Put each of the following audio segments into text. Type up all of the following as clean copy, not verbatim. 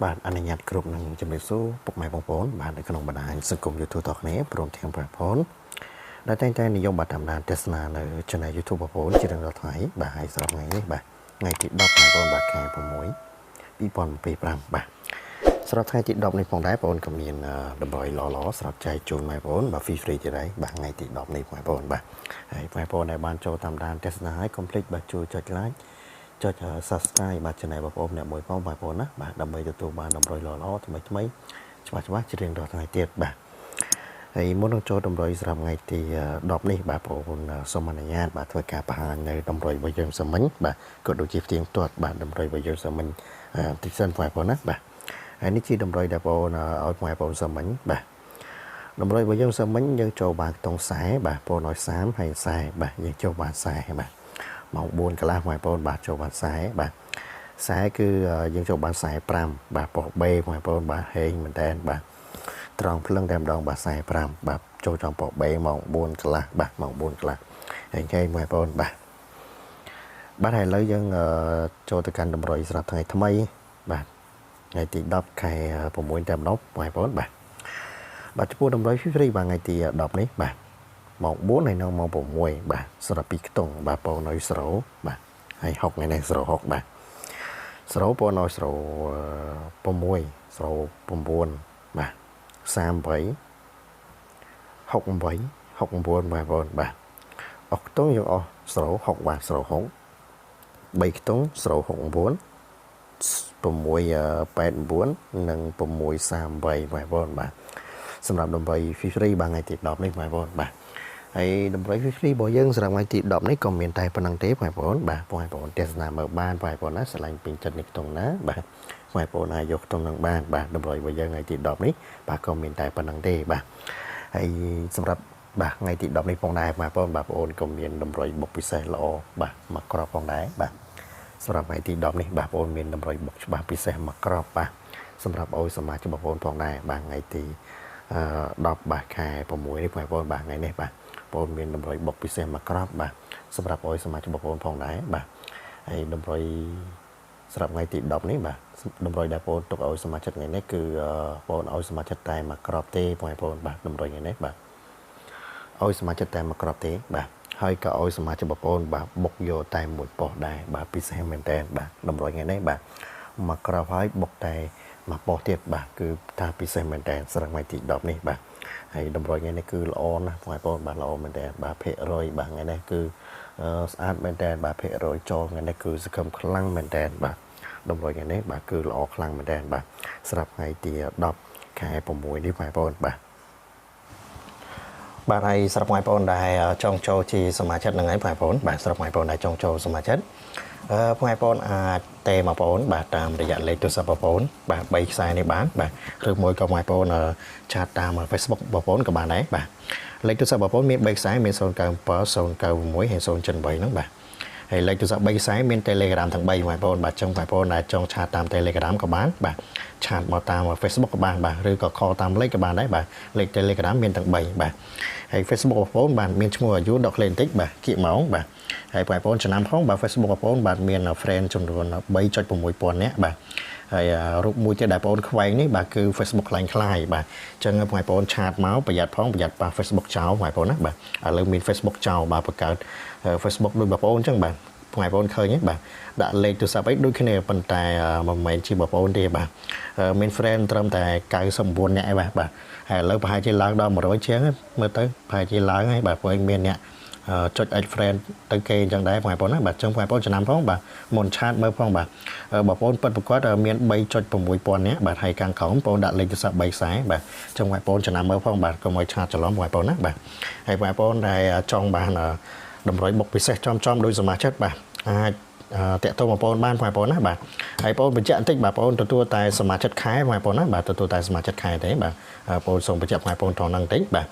បាទអនុញ្ញាតគ្រប់នឹងជំរាបសួរពុកម៉ែបងប្អូនបាទនៅក្នុងបណ្ដាញសង្គម YouTube តគ្នាព្រមទាំងបងប្អូនដែលតែងតែនិយមបាទតាមដានទស្សនានៅ Channel YouTube បងប្អូនជារៀងរាល់ថ្ងៃបាទហើយសម្រាប់ថ្ងៃនេះបាទថ្ងៃទី10បងប្អូនបាទខែ6 2025បាទសម្រាប់ថ្ងៃទី10នេះផងដែរបងប្អូនក៏មានតម្រុយល្អៗសម្រាប់ចែកជូនបងប្អូនបាទ free ទៀតហើយបាទថ្ងៃទី10នេះបងប្អូនបាទហើយបងប្អូនដែលបានចូលតាមដានទស្សនាហើយកុំភ្លេចបាទជួយចុច like ចុច subscribe បាទ channel បងប្អូនអ្នកមួយផងបងប្អូនណាបាទដើម្បីទទួលបានតម្រុយល្អៗថ្មីច្បាស់ជារៀងរាល់ថ្ងៃទៀតបាទហើយមុននឹងចូលតម្រុយសម្រាប់ថ្ងៃទី10នេះបាទបងប្អូនសូមអនុញ្ញាតបាទធ្វើការបង្ហាញនៅតម្រុយរបស់យើងសាមិញបាទក៏ដូចជាផ្ទៀងផ្ទាត់បាទតម្រុយរបស់យើងសាមិញតិចសិនបងប្អូនណាបាទហើយនេះជាតម្រុយដែលបងប្អូនឲ្យបងប្អូនសាមិញបាទតម្រុយរបស់យើងសាមិញយើងចូលបានខ្ទង់ខ្សែបាទបងប្អូនឲ្យ30ហើយខ្សែបាទយើងចូលបានខ្សែបាទម៉ោង4កន្លះបងប្អូនបាទចូលបានខ្សែបាទខ្សែគឺយើងចូលបានខ្សែ5បាទប៉ុស B បងប្អូនបាទហេងមែនតើបាទត្រង់ភ្លឹងតែម្ដងបាទខ្សែ5បាទចូលចំប៉ុស B ម៉ោង4កន្លះបាទម៉ោង4កន្លះហើយគេបងប្អូនបាទហើយឥឡូវយើងចូលទៅកាន់តម្រុយសម្រាប់ថ្ងៃថ្មីបាទថ្ងៃទី10ខែ6តែម្ដងបងប្អូនបាទចំពោះតម្រុយ free បាទថ្ងៃទី10នេះបាទម៉ោង4ហើយនៅម៉ោង6បាទសម្រាប់ពីខ្ទង់បាទបងនៅ0បាទហើយ6ថ្ងៃនេះ06បាទ0បងនៅ06 09បាទ38 68 69បាទបងបាទអស់ខ្ទង់យើងអស់06បាទ06 3ខ្ទង់069 689និង638បងប្អូនបាទសម្រាប់តម្រុយ free បាទថ្ងៃទី10នេះបងប្អូនបាទហើយតម្រុយ free របស់យើងសម្រាប់ថ្ងៃទី10នេះក៏មានតែប៉ុណ្្នឹងទេបងប្អូនបាទបងប្អូនទស្សនាមើលបានបងប្អូនណាឆ្លាញ់ពេញចិត្តនេះខ្ទង់ណាបាទបងប្អូនអាចយកខ្ទង់នឹងបានបាទតម្រុយរបស់យើងថ្ងៃទី10នេះបាទក៏មានតែប៉ុណ្្នឹងទេបាទហើយសម្រាប់បាទថ្ងៃទី10នេះផងដែរបងប្អូនក៏មានតម្រុយបុកពិសេសល្អបាទមកក្របផងដែរបាទសម្រាប់ថ្ងៃទី10នេះបងប្អូនមានតម្រុយបុកច្បាស់ពិសេសមកក្របបាទសម្រាប់ឲ្យសមាជិកបងប្អូនផងដែរបាទថ្ងៃទី10បាទខែ6នេះបងប្អូនបាទថ្ងៃនេះបាទបងប្អូនមានតម្រុយបុកពិសេសមកក្របបាទសម្រាប់ឲ្យសមាជិកបងប្អូនផងដែរបាទហើយតម្រុយសម្រាប់ថ្ងៃទី10នេះបាទតម្រុយដែលបងប្អូនទុកឲ្យសមាជិកថ្ងៃនេះគឺបងប្អូនឲ្យសមាជិកតែមកក្របទេបងប្អូនបាទតម្រុយថ្ងៃនេះបាទឲ្យសមាជិកតែមកក្របទេបាទហើយក៏ឲ្យសមាជិកបងប្អូនបាទបុកយកតែមួយប៉ុសដែរបាទពិសេសមែនតើបាទតម្រុយថ្ងៃនេះបាទមកក្របហើយបុកតែមកប៉ុសទៀតបាទគឺថាពិសេសមែនតើសម្រាប់ថ្ងៃទី10នេះបាទហើយតម្រុយថ្ងៃនេះគឺល្អណាស់បងប្អូនបាទល្អមែនតើបាទភាគរយបាទថ្ងៃនេះគឺស្អាតមែនតើបាទភាគរយចូលថ្ងៃនេះគឺសកម្មខ្លាំងមែនតើបាទតម្រុយថ្ងៃនេះបាទគឺល្អខ្លាំងមែនតើបាទសម្រាប់ថ្ងៃទី10ខែ6នេះបងប្អូនបាទបាទហើយសម្រាប់បងប្អូនដែលចង់ចូលជាសមាជិកនឹងហើយបងប្អូនបាទសម្រាប់បងប្អូនដែលចង់ចូលសមាជិកបងប្អូនអាចទេបងប្អូនបាទតាមរយៈលេខទូរស័ព្ទបងប្អូនបាទ3ខ្សែនេះបានបាទឬមួយក៏បងប្អូនឆាតតាម Facebook បងប្អូនក៏បានដែរបាទលេខទូរស័ព្ទបងប្អូនមាន3ខ្សែមាន097 096ហើយ073ហ្នឹងបាទហើយលេខទូរស័ព្ទ3ខ្សែមាន Telegram ទាំង3បងប្អូនបាទចឹងបងប្អូនដែលចង់ឆាតតាម Telegram ក៏បានបាទឆាតមកតាម Facebook ក៏បានបាទឬក៏ call តាមលេខក៏បានដែរបាទលេខ Telegram មានទាំង3បាទហើយ Facebook បងប្អូនបាទមានឈ្មោះអាយុដកលេខបន្តិចបាទគៀកម៉ោងបាទហើយបងប្អូនចំណាំផងបាទ Facebook បងប្អូនបាទមាន friend ចំនួន 3.6000 នាក់បាទហើយរូបមួយទៀតដែលបងប្អូនខ្វែងនេះបាទគឺ Facebook ខ្លាំងបាទអញ្ចឹងបងប្អូនឆាតមកប្រយ័ត្នផងប្រយ័ត្នប៉ះ Facebook ចោលបងប្អូនណាបាទឥឡូវមាន Facebook ចោលបាទបង្កើត Facebook ដូចបងប្អូនអញ្ចឹងបាទបងប្អូនឃើញទេបាទដាក់លេខទូរស័ព្ទអីដូចគ្នាប៉ុន្តែមិនមែនជាបងប្អូនទេបាទមាន friend ត្រឹមតែ99នាក់ឯងបាទហើយឥឡូវប្រហែលជាឡើងដល់100ជាងមើលទៅប្រហែលជាឡើងហើយបាទព្រោះមានអ្នកចុច add friend ទៅគេអញ្ចឹងដែរបងប្អូនណាបាទចឹងបងប្អូនចំណាំផងបាទមុនឆាតមើលផងបាទបងប្អូនពិតប្រកបមាន 3.6000 នាក់បាទហើយខាងក្រោមបងប្អូនដាក់លេខទូរស័ព្ទ3ខ្សែបាទចឹងបងប្អូនចំណាំមើលផងបាទកុំឲ្យឆាតច្រឡំបងប្អូនណាបាទហើយបងប្អូនដែលចង់បានតម្រុយបុកពិសេសចំដោយសមាជិកបាទអាចតាក់ទងបងប្អូនបានបងប្អូនណាបាទហើយបងប្អូនបញ្ជាក់បន្តិចបាទបងប្អូនទទួលតែសមាជិកខែបងប្អូនណាបាទទទួលតែសមាជិកខែទេបាទបងប្អូនសូមបញ្ជាក់បងប្អូនត្រង់ហ្នឹងបន្តិចបាទ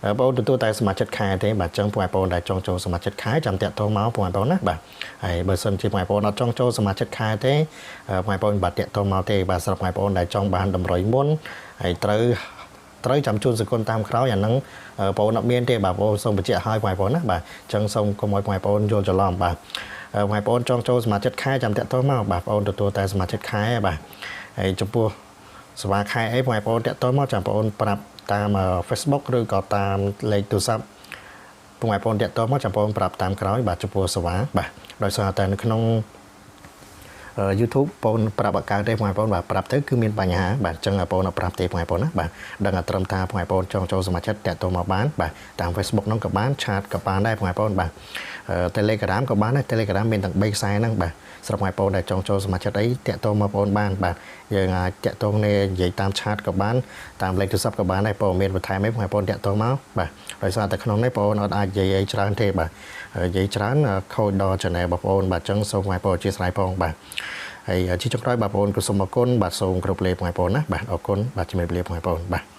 បងប្អូនទទួលតែសមាជិកខែទេបាទអញ្ចឹងបងប្អូនដែលចង់ចូលសមាជិកខែចាំតាក់ទងមកបងប្អូនណាបាទហើយបើសិនជាបងប្អូនអត់ចង់ចូលសមាជិកខែទេបងប្អូនបាទតាក់ទងមកទេបាទសម្រាប់បងប្អូនដែលចង់បានតម្រុយមុនហើយត្រូវចាំជួនសកុនតាមក្រោយអាហ្នឹងបងប្អូនអត់មានទេបាទបងប្អូនសូមបញ្ជាក់ឲ្យបងប្អូនណាបាទអញ្ចឹងសូមកុំឲ្យបងប្អូនយល់ច្រឡំបាទ បងប្អូនចង់ចូលសមាជិកខែចាំតាក់ទងមកបាទបងប្អូនទទួលតែសមាជិកខែបាទហើយចំពោះសេវាខែអីបងប្អូនតាក់ទងមកចាំបងប្អូនប្រាប់តាម Facebook ឬក៏តាមលេខទូរស័ព្ទបងប្អូនតាក់ទងមកចាំបងប្អូនប្រាប់តាមក្រោយបាទចំពោះសេវាបាទដោយសារតែនៅក្នុងYouTube បងប្រាប់អកៅទេបងប្អូនបាទប្រាប់ទៅគឺមានបញ្ហាបាទអញ្ចឹងបងប្អូនប្រាប់ទេបងប្អូនណាបាទដឹងតែត្រឹមថាបងប្អូនចង់ចូលសមាជិកតាក់ទងមកបានបាទតាម Facebook ហ្នឹងក៏បានឆាតក៏បានដែរបងប្អូនបាទTelegram ក៏បានដែរ Telegram មានទាំង3ខ្សែហ្នឹងបាទសម្រាប់បងប្អូនដែលចង់ចូលសមាជិកអីតាក់ទងមកបងប្អូនបានបាទយើងអាចតាក់ទងនេះនិយាយតាមឆាតក៏បានតាមលេខទូរស័ព្ទក៏បានដែរបងមានបន្ថែមអីបងប្អូនតាក់ទងមកបាទដោយសារតែក្នុងនេះបងប្អូនអាចនិយាយអីច្រើនទេបាទនិយាយច្រើនខូចដល់ channel បងប្អូនបាទអញ្ចឹងសូមបងប្អូនអធិស្ឋានផងបាទហើយជាចុងក្រោយបងប្អូនក៏សូមអរគុណបាទសូមគ្រប់លេខបងប្អូនណាបាទអរគុណបាទជំរាបលាបងប្អូនបាទ